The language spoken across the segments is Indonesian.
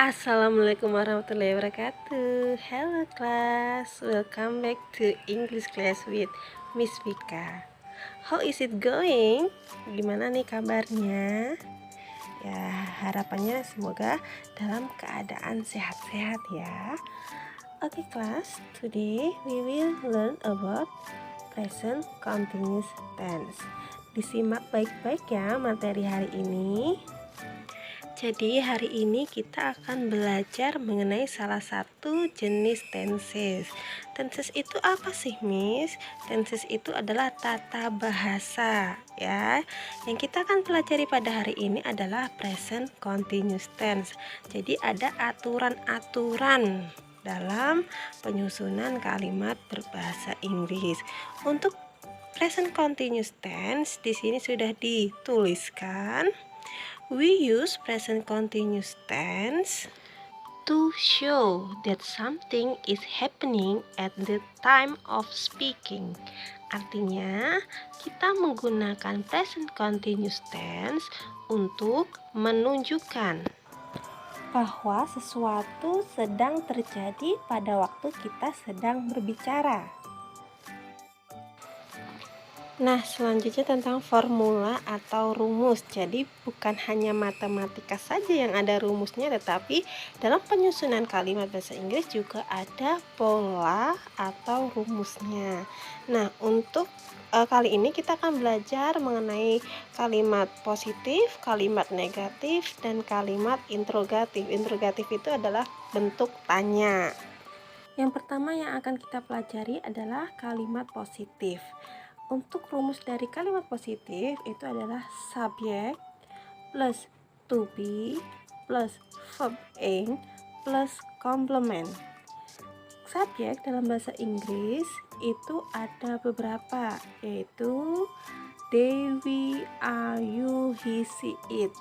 Assalamualaikum warahmatullahi wabarakatuh. Hello class, welcome back to English class with Miss Vika. How is it going? Gimana nih kabarnya? Ya, harapannya semoga dalam keadaan sehat-sehat ya. Oke class, today we will learn about present continuous tense. Disimak baik-baik ya materi hari ini. Jadi hari ini kita akan belajar mengenai salah satu jenis tenses. Tenses itu apa sih, Miss? Tenses itu adalah tata bahasa, ya. Yang kita akan pelajari pada hari ini adalah present continuous tense. Jadi ada aturan-aturan dalam penyusunan kalimat berbahasa Inggris. Untuk present continuous tense di sini sudah dituliskan. We use present continuous tense to show that something is happening at the time of speaking. Artinya, kita menggunakan present continuous tense untuk menunjukkan bahwa sesuatu sedang terjadi pada waktu kita sedang berbicara. Nah, selanjutnya tentang formula atau rumus. Jadi bukan hanya matematika saja yang ada rumusnya, tetapi dalam penyusunan kalimat bahasa Inggris juga ada pola atau rumusnya. Nah, untuk kali ini kita akan belajar mengenai kalimat positif, kalimat negatif, dan kalimat interrogatif. Interrogatif itu adalah bentuk tanya. Yang pertama yang akan kita pelajari adalah kalimat positif. Untuk rumus dari kalimat positif itu adalah subjek plus to be plus verb ing plus complement. Subjek dalam bahasa Inggris itu ada beberapa, yaitu they, we, are, you, he, she, it.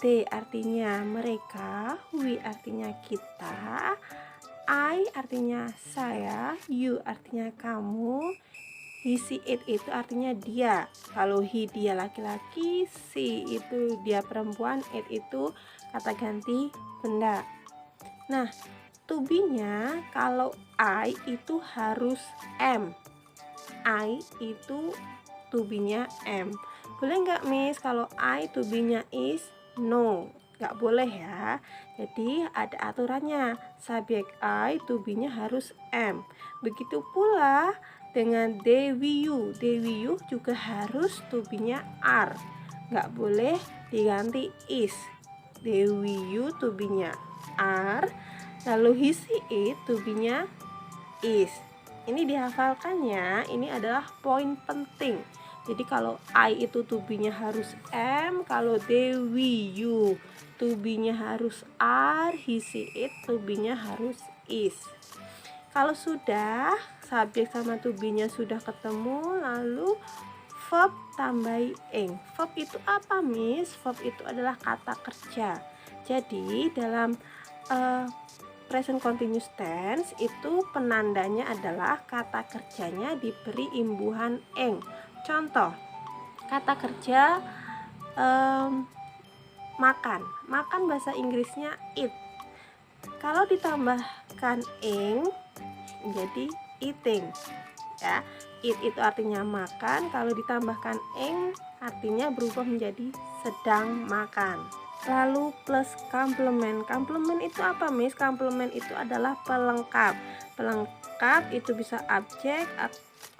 They artinya mereka, we artinya kita, I artinya saya, you artinya kamu, he, she, it itu artinya dia. Kalau he dia laki-laki, she itu dia perempuan, it itu kata ganti benda. Nah, to be-nya kalau I itu harus am. I itu to be-nya am. Boleh nggak, Miss, kalau I to be-nya is? No, nggak boleh ya. Jadi ada aturannya. Subjek I to be-nya harus am. Begitu pula dengan they, we, you. They, we, you juga harus to be-nya are. Nggak boleh diganti is. They, we, you to be-nya are. Lalu he, she, it to be-nya is. Ini dihafalkan ya. Ini adalah poin penting. Jadi kalau I itu to be-nya harus am, kalau they, we, you to be-nya harus are, he, she, it to be-nya harus is. Kalau sudah subjek sama to be-nya sudah ketemu, lalu verb tambahi ing. Verb itu apa, Miss? Verb itu adalah kata kerja. Jadi dalam present continuous tense itu penandanya adalah kata kerjanya diberi imbuhan ing. Contoh, kata kerja makan. Makan bahasa Inggrisnya eat. Kalau ditambahkan ing jadi eating. Ya, eat itu artinya makan, kalau ditambahkan ing artinya berubah menjadi sedang makan. Lalu plus complement. Complement itu apa, Miss? Complement itu adalah pelengkap. Pelengkap itu bisa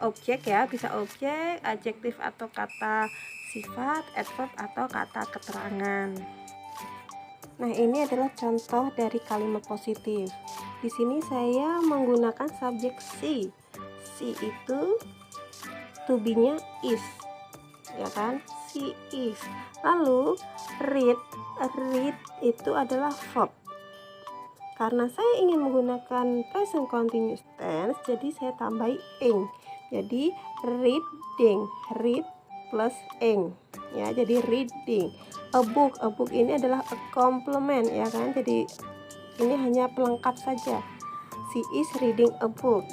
objek ya, bisa objek, adjektif atau kata sifat, adverb atau kata keterangan. Nah, ini adalah contoh dari kalimat positif. Di sini saya menggunakan subjek she. She itu to be-nya is. Ya kan? She is. Lalu read itu adalah verb. Karena saya ingin menggunakan present continuous tense, jadi saya tambahi ing. Jadi reading, read plus ing. Ya, jadi reading. A book ini adalah a complement, ya kan? Jadi ini hanya pelengkap saja. She is reading a book.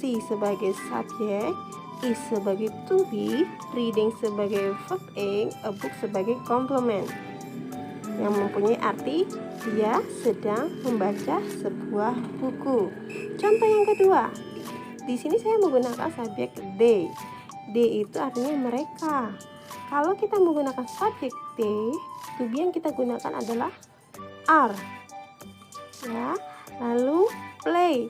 She sebagai subjek, is sebagai to be, reading sebagai verb ing, a book sebagai complement. yang mempunyai arti dia sedang membaca sebuah buku. Contoh yang kedua, di sini saya menggunakan subjek they. They itu artinya mereka. Kalau kita menggunakan subjek they, to be yang kita gunakan adalah are. Ya, lalu play.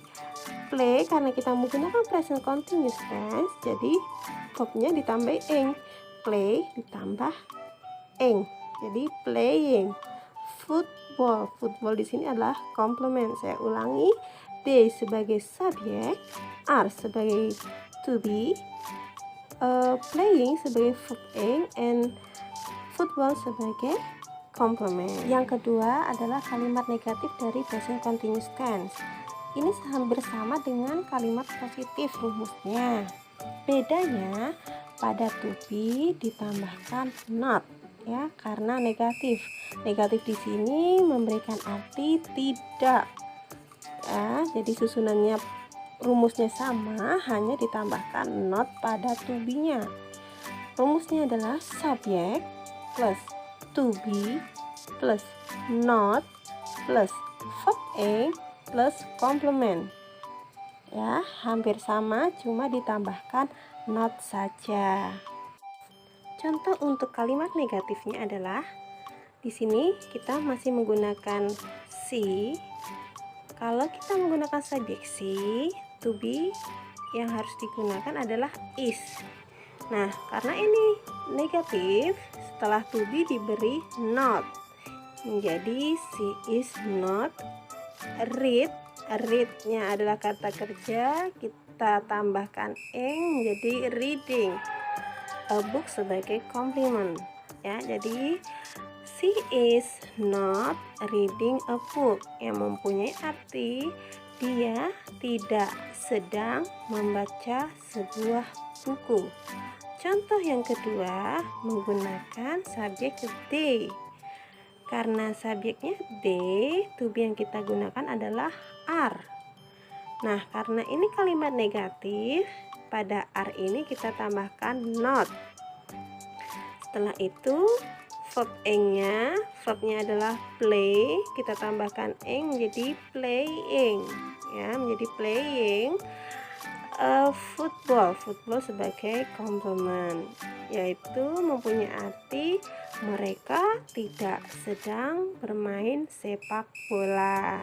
Play karena kita menggunakan present continuous tense, jadi verbnya ditambah ing. Play ditambah ing. Jadi playing. Football. Football di sini adalah komplement. Saya ulangi, they sebagai subjek, are sebagai to be, playing sebagai verb ing, and football sebagai komplement. Yang kedua adalah kalimat negatif dari present continuous tense. Ini hampir sama dengan kalimat positif rumusnya. Bedanya pada to be ditambahkan not, ya, karena negatif. Negatif di sini memberikan arti tidak. Ya, jadi susunannya rumusnya sama, hanya ditambahkan not pada to be-nya. Rumusnya adalah subjek plus to be plus not plus verb ing plus komplement. Ya, hampir sama, cuma ditambahkan not saja. Contoh untuk kalimat negatifnya adalah di sini kita masih menggunakan si. Kalau kita menggunakan subjek si, to be yang harus digunakan adalah is. Nah, karena ini negatif, setelah to be diberi not, menjadi she is not read. Read-nya adalah kata kerja, kita tambahkan ing menjadi reading a book sebagai komplement. Ya, jadi she is not reading a book, yang mempunyai arti dia tidak sedang membaca sebuah buku. Contoh yang kedua menggunakan subjek they. Karena subjeknya they, to be yang kita gunakan adalah are. Nah, karena ini kalimat negatif, pada are ini kita tambahkan not. Setelah itu verb ing-nya, verbnya adalah play, kita tambahkan ing menjadi playing, ya, menjadi playing. Football sebagai komplement, yaitu mempunyai arti mereka tidak sedang bermain sepak bola.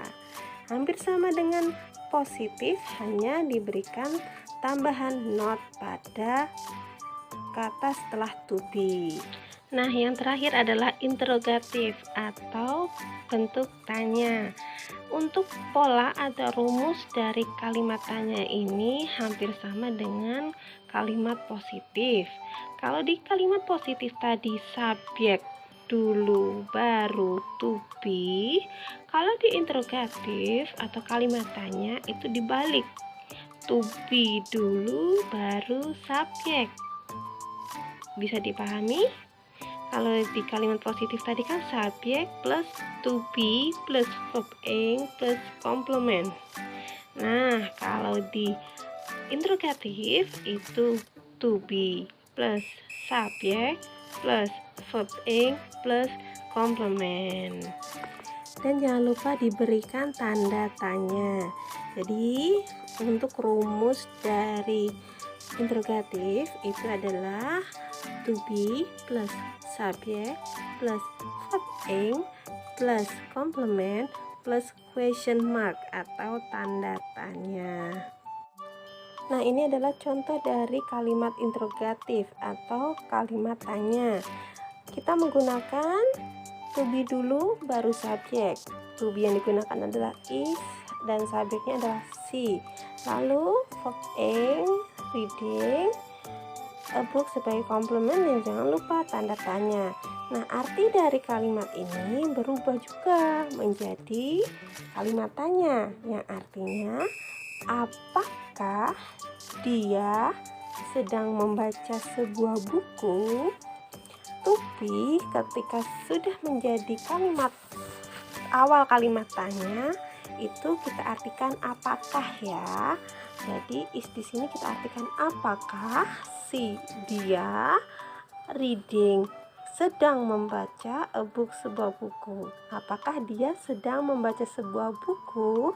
Hampir sama dengan positif, hanya diberikan tambahan not pada kata setelah to be. Nah, yang terakhir adalah interrogatif atau bentuk tanya. Untuk pola atau rumus dari kalimat tanya ini hampir sama dengan kalimat positif. Kalau di kalimat positif tadi subjek dulu baru to be, kalau di interrogatif atau kalimat tanya itu dibalik. To be dulu baru subjek. Bisa dipahami? Kalau di kalimat positif tadi kan subjek plus to be plus verb ing plus komplement. Nah, kalau di interrogatif itu to be plus subjek plus verb ing plus komplement. Dan jangan lupa diberikan tanda tanya. Jadi untuk rumus dari interrogatif itu adalah to be plus subjek plus verb ing plus komplement plus question mark atau tanda tanya. Nah, ini adalah contoh dari kalimat interrogatif atau kalimat tanya. Kita menggunakan to be dulu baru subjek. To be yang digunakan adalah is dan subjeknya adalah she. Lalu verb ing, reading a book sebagai komplement, dan jangan lupa tanda tanya. Nah, arti dari kalimat ini berubah juga menjadi kalimat tanya yang artinya apakah dia sedang membaca sebuah buku. To be ketika sudah menjadi kalimat awal kalimat tanya itu kita artikan apakah, ya. Jadi is di sini kita artikan apakah si dia reading sedang membaca a book, sebuah buku. Apakah dia sedang membaca sebuah buku?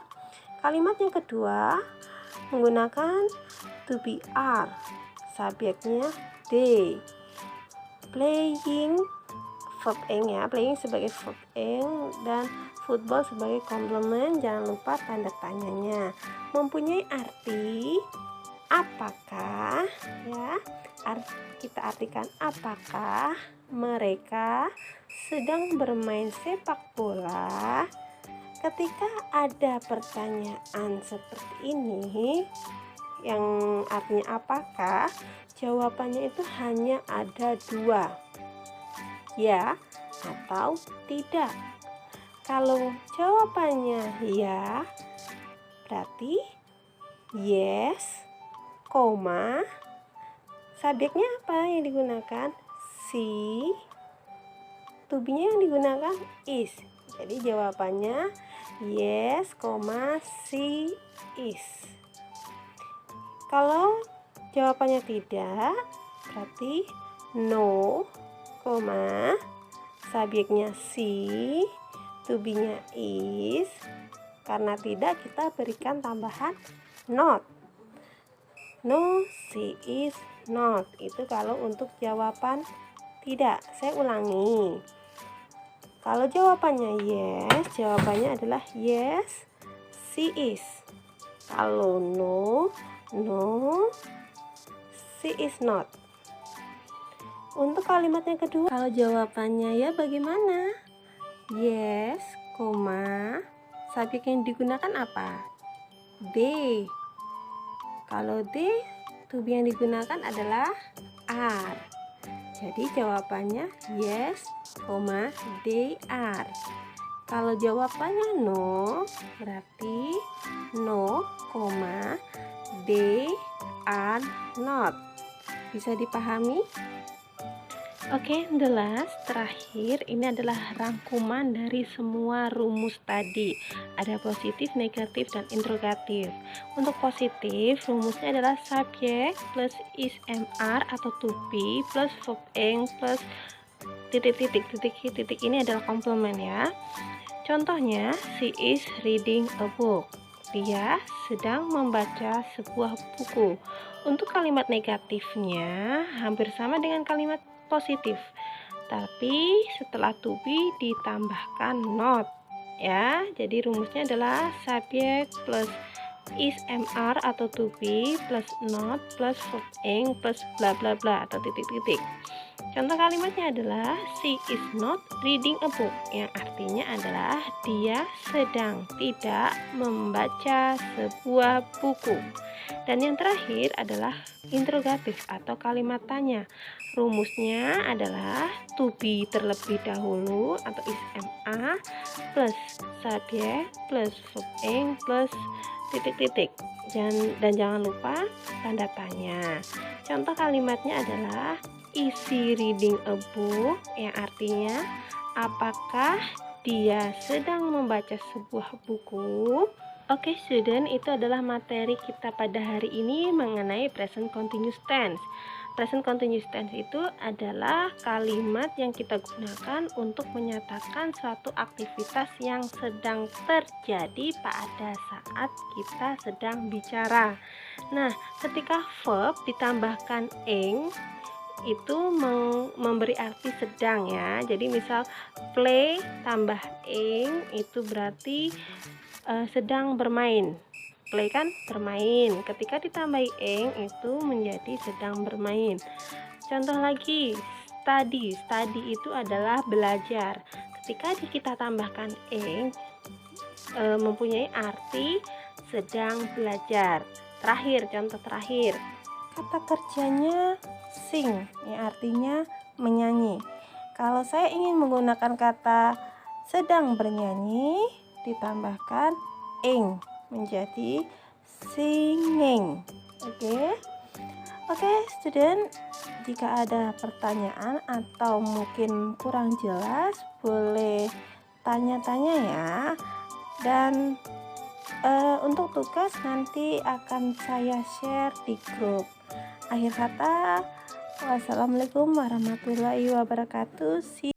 Kalimat yang kedua menggunakan to be are, subjeknya they. Playing, verb ing ya, playing sebagai verb ing dan football sebagai komplement. Jangan lupa tanda tanyanya. Mempunyai arti apakah ya, kita artikan apakah mereka sedang bermain sepak bola. Ketika ada pertanyaan seperti ini yang artinya apakah, jawabannya itu hanya ada dua, ya atau tidak. Kalau jawabannya ya, berarti yes, koma, subjeknya apa yang digunakan? Si, to be-nya yang digunakan is. Jadi jawabannya yes, she is. Kalau jawabannya tidak, berarti no, subjeknya si, to be-nya is. Karena tidak, kita berikan tambahan not. No, she is not. Itu kalau untuk jawaban tidak. Saya ulangi. Kalau jawabannya yes, jawabannya adalah yes, she is. Kalau no, she is not. Untuk kalimat yang kedua, kalau jawabannya ya bagaimana? Yes, subjek yang digunakan apa? They. Kalau they, to be yang digunakan adalah are. Jadi jawabannya yes, they are. Kalau jawabannya no, berarti no, they are not. Bisa dipahami? Oke, the last, terakhir, ini adalah rangkuman dari semua rumus tadi. Ada positif, negatif, dan interrogatif. Untuk positif, rumusnya adalah subjek plus is mr atau to be plus verb ing plus titik ini adalah komplement ya. Contohnya, she is reading a book. Dia sedang membaca sebuah buku. Untuk kalimat negatifnya hampir sama dengan kalimat positif, tapi setelah to be ditambahkan not ya. Jadi rumusnya adalah subjek plus is mr atau to be plus not plus verb ing plus bla bla bla atau titik. Contoh kalimatnya adalah she is not reading a book, yang artinya adalah dia sedang tidak membaca sebuah buku. Dan yang terakhir adalah interrogatif atau kalimat tanya. Rumusnya adalah to be terlebih dahulu atau is ma plus subjek plus verb ing plus titik. Dan jangan lupa tanda tanya. Contoh kalimatnya adalah is she reading a book, yang artinya apakah dia sedang membaca sebuah buku. Oke student, itu adalah materi kita pada hari ini mengenai present continuous tense. Present continuous tense itu adalah kalimat yang kita gunakan untuk menyatakan suatu aktivitas yang sedang terjadi pada saat kita sedang bicara. Nah, ketika verb ditambahkan ing itu memberi arti sedang ya. Jadi misal play tambah ing itu berarti sedang bermain. Play kan bermain, ketika ditambahi ing itu menjadi sedang bermain. Contoh lagi, study itu adalah belajar. Ketika kita tambahkan ing mempunyai arti sedang belajar. Contoh terakhir, kata kerjanya sing, yang artinya menyanyi. Kalau saya ingin menggunakan kata sedang bernyanyi ditambahkan ing menjadi singing. Oke, student, jika ada pertanyaan atau mungkin kurang jelas boleh tanya-tanya ya. Dan untuk tugas nanti akan saya share di grup. Akhir kata, Wassalamualaikum warahmatullahi wabarakatuh.